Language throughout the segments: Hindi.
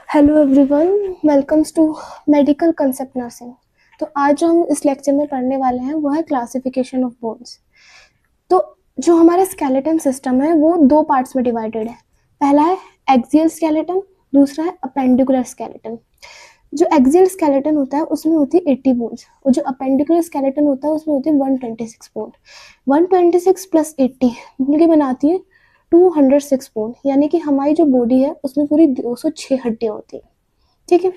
Hello everyone, welcomes to medical concept nursing. तो आज जो हम इस लेक्चर में पढ़ने वाले हैं वो है क्लासिफिकेशन ऑफ बोन्स। तो जो हमारा स्केलेटन सिस्टम है वो दो पार्ट्स में डिवाइडेड है। पहला है एक्सियल स्केलेटन, दूसरा है अपेंडिकुलर स्केलेटन। जो एक्सियल स्केलेटन होता है उसमें होती है 80 बोन्स और जो अपेंडिकुलर स्केलेटन होता है उसमें होती है 126 बोन। 126 प्लस 80 मिलकर बनाती है 206 बोन, यानी कि हमारी जो बॉडी है उसमें पूरी 206 हड्डियां होती हैं। ठीक है।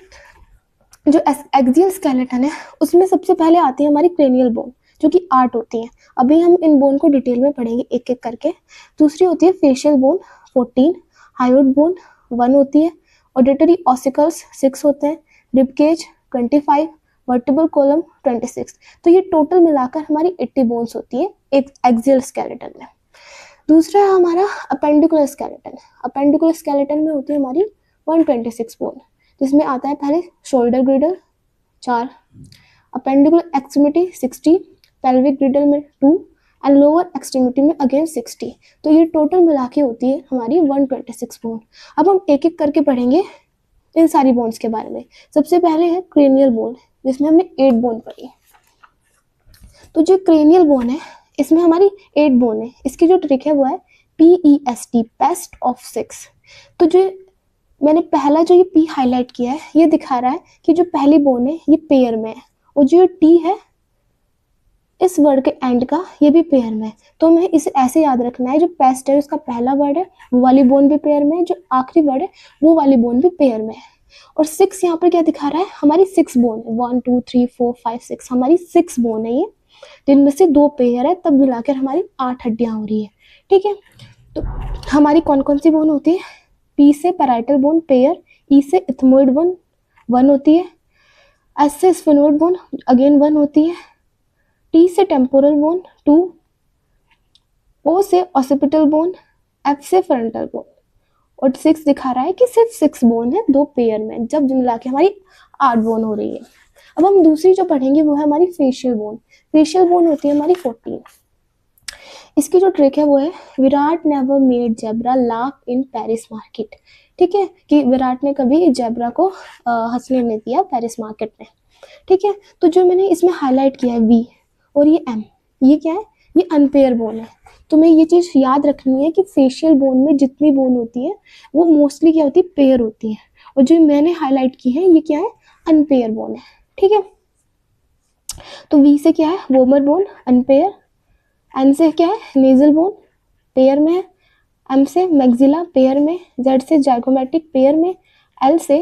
जो एक्सियल स्केलेटन है उसमें सबसे पहले आती है हमारी क्रेनियल बोन जो कि 8 होती है। अभी हम इन बोन को डिटेल में पढ़ेंगे एक एक करके। दूसरी होती है फेशियल बोन 14, हायोइड बोन 1 होती है, ऑडिटरी ऑसिकल्स 6 होते हैं, रिब केज 25, वर्टिब्रल कॉलम 26। तो ये टोटल मिलाकर हमारी 80 बोन्स होती है एक एक्सियल स्केलेटन में। दूसरा है हमारा अपेंडिकुलर स्केलेटन। अपेंडिकुलर स्केलेटन में होती है हमारी 126 बोन, जिसमें आता है पहले शोल्डर ग्रिडल 4, अपेंडिकुलर एक्सट्रीमिटी 60, पेल्विक ग्रिडल में 2 एंड लोअर एक्सट्रीमिटी में अगेन 60। तो ये टोटल मिला के होती है हमारी 126 बोन। अब हम एक एक करके पढ़ेंगे इन सारी बोन्स के बारे में। सबसे पहले है क्रेनियल बोन, जिसमें हमने 8 बोन पढ़ी। तो जो क्रेनियल बोन है इसमें हमारी 8 बोन है। इसकी जो ट्रिक है वो है PEST, पेस्ट ऑफ 6। तो जो मैंने पहला जो ये P हाईलाइट किया है ये दिखा रहा है कि जो पहली बोन है ये पेयर में है और जो T है इस वर्ड के एंड का ये भी पेयर में है। तो हमें इसे ऐसे याद रखना है, जो पेस्ट है उसका पहला वर्ड है वो वाली बोन भी पेयर में है, जो आखिरी वर्ड है वो वाली बोन भी पेयर में है। और 6 यहाँ पर क्या दिखा रहा है, हमारी 6 बोन है। 1 2 3 4 5 6 हमारी 6 बोन है ये, जिनमें से 2 पेयर है, तब मिलाकर हमारी 8 हड्डियां हो रही है। ठीक है। तो हमारी कौन कौन सी बोन होती है? P से पैराइटल बोन पेयर, E से इथमोइड बोन 1 होती है, S से स्फेनोइड बोन अगेन 1 होती है, T से टेम्पोरल बोन 2, O से ऑसिपिटल बोन, F से फ्रंटल बोन। और 6 दिखा रहा है कि सिर्फ 6 बोन है 2 पेयर में, जब मिला के हमारी 8 बोन हो रही है। अब हम दूसरी जो पढ़ेंगे वो है हमारी फेशियल बोन। फेशियल बोन होती है हमारी 14। इसकी जो ट्रिक है वो है Virat never made zebra laugh in Paris market. ठीक है, कि विराट ने कभी जेब्रा को हंसने नहीं दिया पेरिस मार्केट में। ठीक है। तो जो मैंने इसमें हाईलाइट किया है V और ये M, ये क्या है? ये अनपेयर बोन है। तुम्हें ये चीज़ याद रखनी है कि फेशियल बोन में जितनी बोन होती है वो मोस्टली क्या होती है? पेयर होती है। और जो मैंने हाईलाइट की है ये क्या है? अनपेयर बोन है। ठीक है। तो V से क्या है? वोमर बोन अनपेयर, N से क्या है? नेजल बोन पेयर में है, M से मैक्सिला पेयर में, Z से जाइगोमेटिक पेयर में, L से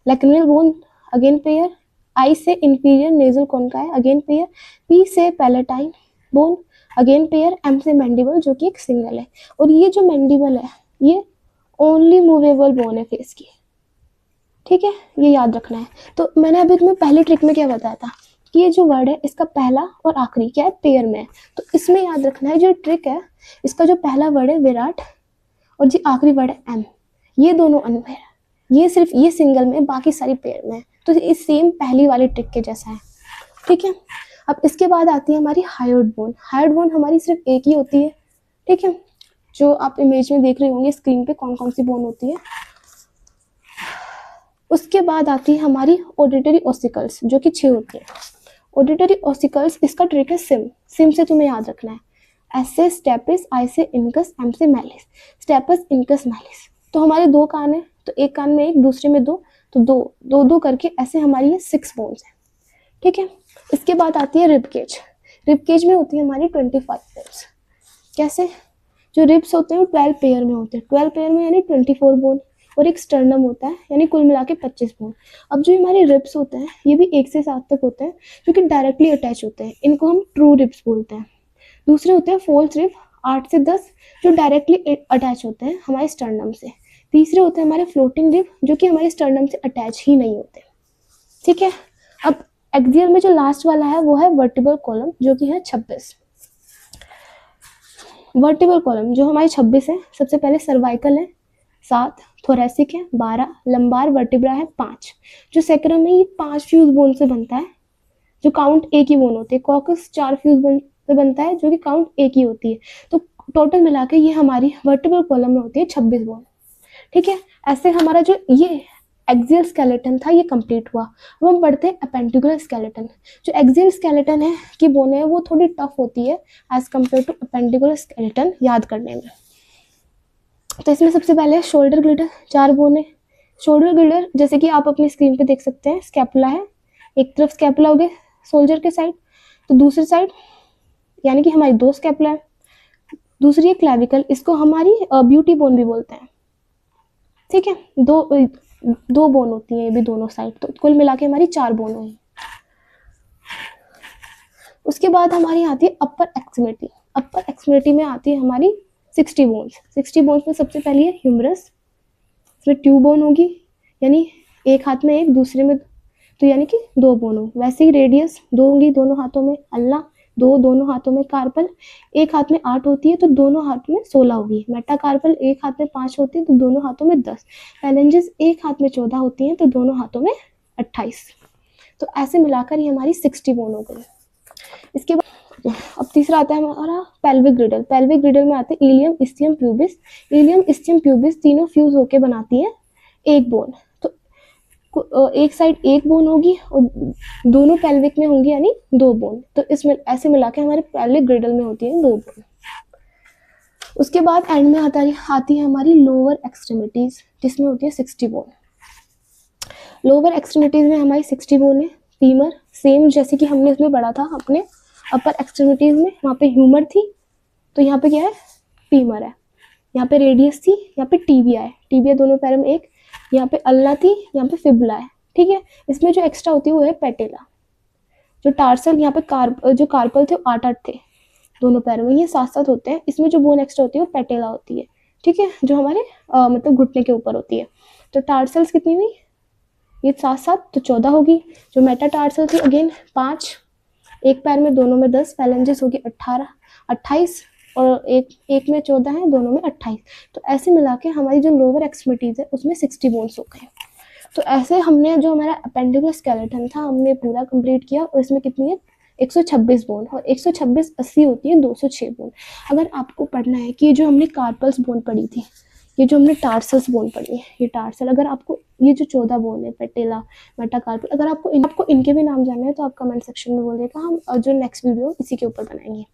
lacrimal bone again pair, I से inferior nasal conchae again pair, P से palatine bone again pair, M से मैंडिबल जो कि एक सिंगल है। और ये जो मैंडिबल है ये ओनली मूवेबल बोन है फेस की। ठीक है, ये याद रखना है। तो मैंने अभी तुम्हें पहले ट्रिक में क्या बताया था कि ये जो वर्ड है इसका पहला और आखिरी क्या है? पेयर में है। तो इसमें याद रखना है जो ट्रिक है, इसका जो पहला वर्ड है विराट और जो आखिरी वर्ड है M, ये दोनों अनपेयर है। ये सिर्फ ये सिंगल में, बाकी सारी पेयर में है। तो इस सेम पहली वाली ट्रिक के जैसा है। ठीक है। अब इसके बाद आती है हमारी हायोइड बोन। हायोइड बोन हमारी सिर्फ एक ही होती है। ठीक है, जो आप इमेज में देख रहे होंगे स्क्रीन पे कौन कौन सी बोन होती है। उसके बाद आती है हमारी ऑडिटरी ऑसिकल्स जो कि 6 होती है। ऑडिटरी ऑसिकल्स इसका ट्रिक है सिम। सिम से तुम्हें याद रखना है S से स्टेपिस, I से इनकस, M से मैलिस। Stapes incus malleus. तो हमारे 2 कान है, तो एक कान में एक, दूसरे में 2, तो 2 करके ऐसे हमारी ये 6 बोन्स है। ठीक है। इसके बाद आती है रिब केज। रिब केज में होती है हमारी 25 बोन्स। कैसे? जो रिब्स होते हैं वो 12 पेयर में होते हैं। 12 पेयर में यानी 24 बोन, और एक स्टर्नम होता है यानी कुल मिला के 25 बोन। अब जो हमारे रिब्स होते हैं ये भी 1 से 7 तक होते हैं जो कि डायरेक्टली अटैच होते हैं, इनको हम ट्रू रिब्स बोलते हैं। दूसरे होते हैं फॉल्स रिब 8 से 10 जो डायरेक्टली अटैच होते हैं हमारे स्टर्नम से। तीसरे होते हैं हमारे फ्लोटिंग रिब जो कि हमारे स्टर्नम से अटैच ही नहीं होते। ठीक है। अब एक्सियल में जो लास्ट वाला है वो है वर्टिब्रल कॉलम जो कि है 26। वर्टिब्रल कॉलम जो हमारी 26 है, सबसे पहले सर्वाइकल है 7, थोरेसिक है 12, लंबार वर्टिब्रा है 5। जो सेक्रम है ये 5 फ्यूज बोन से बनता है जो काउंट एक ही बोन होती है। कॉकस 4 फ्यूज बोन से बनता है जो कि काउंट एक ही होती है। तो टोटल मिला के ये हमारी वर्टिब्रल कॉलम में होती है 26 बोन। ठीक है। ऐसे हमारा जो ये एक्सियल स्केलेटन था ये कंप्लीट हुआ। अब हम पढ़ते हैं अपेंडिकुलर स्केलेटन। जो एक्सियल स्केलेटन है की बोने है वो थोड़ी टफ होती है as compare to appendicular skeleton याद करने में। तो इसमें सबसे पहले है शोल्डर ग्लिडर, 4 बोन है। शोल्डर ग्लिडर जैसे कि आप अपनी स्क्रीन पे देख सकते हैं, स्कैपुला है, एक तरफ स्कैपुला हो गए सोल्जर के साइड, तो दूसरी साइड यानी कि हमारी 2 स्कैपुला है। दूसरी है क्लैविकल, इसको हमारी ब्यूटी बोन भी बोलते हैं, ठीक है। दो बोन होती है ये भी दोनों साइड, तो कुल मिला के हमारी 4 बोन हुई। उसके बाद हमारी आती है अपर एक्सट्रीमिटी। अपर एक्सट्रीमिटी में आती है हमारी 60 बोन्स। 60 बोन्स में सबसे पहली है ह्यूमरस, इसमें 2 बोन होगी, यानी एक हाथ में एक, दूसरे में, तो यानी कि 2 बोन होंगी। वैसे ही रेडियस 2 होंगी दोनों हाथों में, अल्ला 2 दोनों हाथों में, कार्पल एक हाथ में 8 होती है तो दोनों हाथ में 16 होगी। मेटाकार्पल एक हाथ में 5 होती है तो दोनों हाथों में 10। पैलेंजेस एक हाथ में 14 होती हैं तो दोनों हाथों में 28। तो ऐसे मिलाकर ये हमारी 60 बोन हो गई। इसके बाद अब तीसरा आता है हमारा पेल्विक ग्रिडल। पेल्विक ग्रिडल में आते हैं ilium, ischium, pubis. Ilium, ischium, pubis तीनों फ्यूज होके बनाती है एक बोन। तो एक साइड एक बोन होगी और दोनों पेल्विक में होंगी यानी 2 बोन। तो इसमें ऐसे मिला के हमारे पेल्विक ग्रिडल में होती है 2 बोन। उसके बाद एंड में आती है हमारी लोअर एक्सट्रीमिटीज, जिसमें होती है 60 बोन। लोअर एक्सट्रीमिटीज में हमारी 60 बोन है। फीमर सेम जैसे कि हमने इसमें पढ़ा था अपने अपर एक्सट्रीमिटीज में, वहाँ पे ह्यूमर थी, तो यहाँ पे क्या है, फीमर है। यहाँ पे रेडियस थी, यहाँ पे टीबिया है, टीबिया दोनों पैरों में एक, यहाँ पे अल्ला थी, यहाँ पे फिबुला है, ठीक है। इसमें जो एक्स्ट्रा होती है वो है पेटेला। जो टार्सल यहाँ पे जो कार्पल थे 8-8 थे दोनों पैरों में, ये 7-7 होते हैं। इसमें जो बोन एक्स्ट्रा होती है वो पेटेला होती है, ठीक है, जो हमारे मतलब घुटने के ऊपर होती है। तो टार्सल्स कितनी हुई, ये 7-7 तो 14 होगी। जो मेटाटार्सल थी अगेन 5, एक पैर में दोनों में 10, फैलेंजेस होगी 28 और एक में 14 है, दोनों में 28। तो ऐसे मिला के हमारी जो लोअर एक्सट्रीमिटीज है उसमें 60 बोन्स हो गए। तो ऐसे हमने जो हमारा अपेंडिकुलर स्केलेटन था हमने पूरा कंप्लीट किया। और इसमें कितनी है, 126 बोन, और 126 80 होती है 206 बोन। अगर आपको पढ़ना है कि जो हमने कार्पल्स बोन पढ़ी थी, ये जो हमने टार्सल्स बोन पढ़ी है, ये टार्सल, अगर आपको ये जो 14 बोन है पेटेला, मेटाकार्पल, अगर आपको इनके भी नाम जानना है तो आप कमेंट सेक्शन में बोलिएगा, हम जो नेक्स्ट वीडियो इसी के ऊपर बनाएंगे।